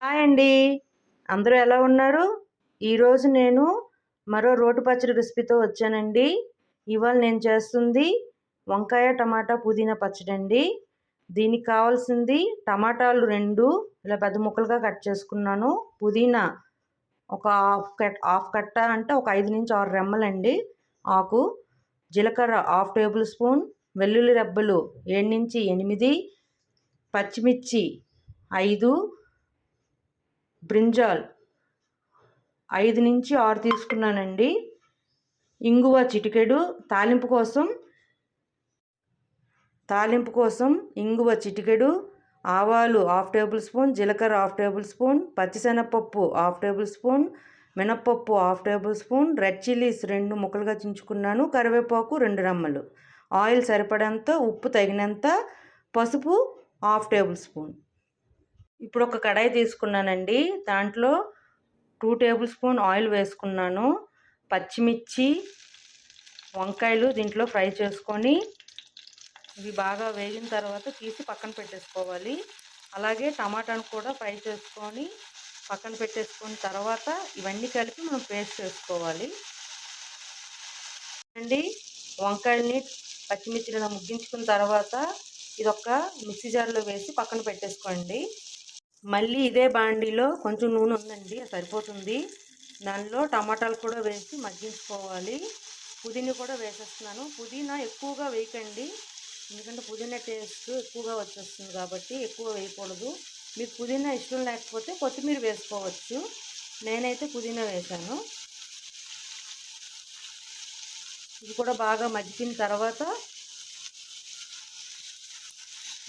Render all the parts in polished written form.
Hi అండి. అందరూ ఎలా ఉన్నారు? ఈరోజు నేను మరో రోటి పచ్చడి రెసిపీతో వచ్చానండి. ఇవాళ నేను చేస్తుంది వంకాయ, టమాటా, పుదీనా పచ్చడండి. దీనికి కావాల్సింది టమాటాలు 2 ఇలా పెద్ద ముక్కలుగా కట్ చేసుకున్నాను. పుదీనా ఒక హాఫ్ కట్ట అంటే ఒక 5-6 రెమ్మలండి ఆకు. జీలకర్ర హాఫ్ టేబుల్ స్పూన్, వెల్లుల్లి రెబ్బలు 7-8, పచ్చిమిర్చి 5, బ్రింజాల్ 5-6 తీసుకున్నానండి. ఇంగువ చిటికెడు, తాలింపు కోసం ఇంగువ చిటికెడు, ఆవాలు హాఫ్ టేబుల్ స్పూన్, జీలకర్ర హాఫ్ టేబుల్ స్పూన్, పచ్చిశనగపప్పు హాఫ్ టేబుల్ స్పూన్, మినప్పప్పు half table spoon, red chillies 2 ముక్కలుగా చించుకున్నాను, కరివేపాకు 2 రెమ్మలు, ఆయిల్ సరిపడంత, ఉప్పు తగినంత, పసుపు హాఫ్ టేబుల్ స్పూన్. ఇప్పుడు ఒక కడాయి తీసుకున్నానండి. దాంట్లో 2 టేబుల్ స్పూన్ ఆయిల్ వేసుకున్నాను. పచ్చిమిర్చి, వంకాయలు దీంట్లో ఫ్రై చేసుకొని ఇవి బాగా వేగిన తర్వాత తీసి పక్కన పెట్టేసుకోవాలి. అలాగే టమాటాను కూడా ఫ్రై చేసుకొని పక్కన పెట్టేసుకున్న తర్వాత ఇవన్నీ కలిపి మనం పేస్ట్ చేసుకోవాలి అండి. వంకాయల్ని పచ్చిమిర్చిని ముగ్గించుకున్న తర్వాత ఇదొక మిక్సీ జార్లో వేసి పక్కన పెట్టేసుకోండి. మళ్ళీ ఇదే బాండీలో కొంచెం నూనె ఉందండి, సరిపోతుంది. దానిలో టమాటాలు కూడా వేసి మగ్గించుకోవాలి. పుదీనా కూడా వేసేస్తున్నాను. పుదీనా ఎక్కువగా వేయకండి, ఎందుకంటే పుదీనా టేస్ట్ ఎక్కువగా వచ్చేస్తుంది కాబట్టి ఎక్కువ వేయకూడదు. మీకు పుదీనా ఇష్టం లేకపోతే కొత్తిమీర వేసుకోవచ్చు. నేనైతే పుదీనా వేసాను. ఇది కూడా బాగా మగ్గిన తర్వాత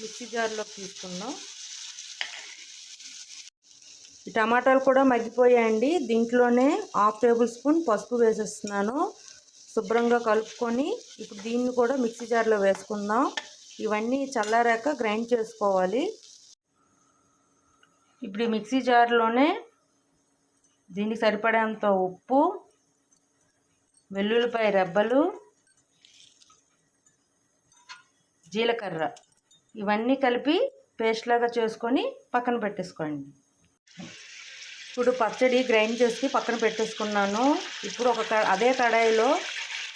మిక్సీ జార్లోకి తీసుకుందాం. ఈ టమాటాలు కూడా మగ్గిపోయాయండి. దీంట్లోనే హాఫ్ టేబుల్ స్పూన్ పసుపు వేసేస్తున్నాను. శుభ్రంగా కలుపుకొని ఇప్పుడు దీన్ని కూడా మిక్సీ జార్లో వేసుకుందాం. ఇవన్నీ చల్లారాక గ్రైండ్ చేసుకోవాలి. ఇప్పుడు ఈ మిక్సీ జార్లోనే దీనికి సరిపడేంత ఉప్పు, వెల్లుల్లిపాయ రెబ్బలు, జీలకర్ర ఇవన్నీ కలిపి పేస్ట్ లాగా చేసుకొని పక్కన పెట్టేసుకోండి. ఇప్పుడు పచ్చడి గ్రైండ్ చేసి పక్కన పెట్టేసుకున్నాను. ఇప్పుడు అదే కడాయిలో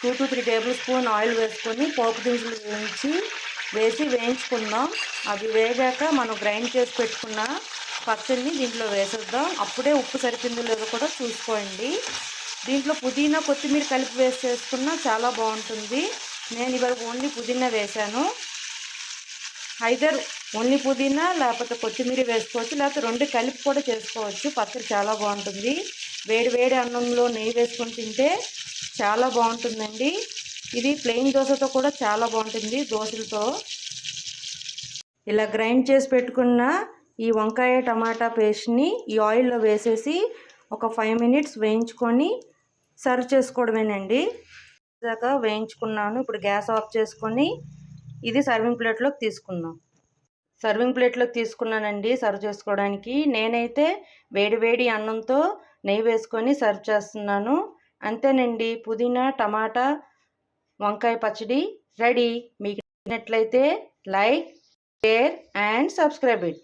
2-3 టేబుల్ స్పూన్ ఆయిల్ వేసుకొని పోపు దినుసులు వేయించుకుందాం. అవి వేగాక మనం గ్రైండ్ చేసి పెట్టుకున్న పచ్చడిని దీంట్లో వేసేద్దాం. అప్పుడే ఉప్పు సరిపోయిందో లేదో కూడా చూసుకోండి. దీంట్లో పుదీనా, కొత్తిమీర కలిపి వేసి చేసుకున్నా చాలా బాగుంటుంది. నేను ఇవాళ ఓన్లీ పుదీనా వేశాను. ఐదర్ ఓన్లీ పుదీనా లేకపోతే కొత్తిమీర వేసుకోవచ్చు, లేకపోతే 2 కలిపి కూడా చేసుకోవచ్చు. పచ్చడి చాలా బాగుంటుంది. వేడి వేడి అన్నంలో నెయ్యి వేసుకొని తింటే చాలా బాగుంటుందండి. ఇది ప్లెయిన్ దోశతో కూడా చాలా బాగుంటుంది, దోశలతో. ఇలా గ్రైండ్ చేసి పెట్టుకున్న ఈ వంకాయ టమాటా పేస్ట్ని ఈ ఆయిల్లో వేసేసి ఒక 5 మినిట్స్ వేయించుకొని సర్వ్ చేసుకోవడమేనండి. దాకా వేయించుకున్నాను. ఇప్పుడు గ్యాస్ ఆఫ్ చేసుకొని ఇది సర్వింగ్ ప్లేట్లోకి తీసుకుందాం. సర్వింగ్ ప్లేట్లోకి తీసుకున్నానండి సర్వ్ చేసుకోవడానికి. నేనైతే వేడి వేడి అన్నంతో నెయ్యి వేసుకొని సర్వ్ చేస్తున్నాను. అంతేనండి, పుదీనా టమాటా వంకాయ పచ్చడి రెడీ. మీకు నచ్చినట్లయితే like, share and subscribe it.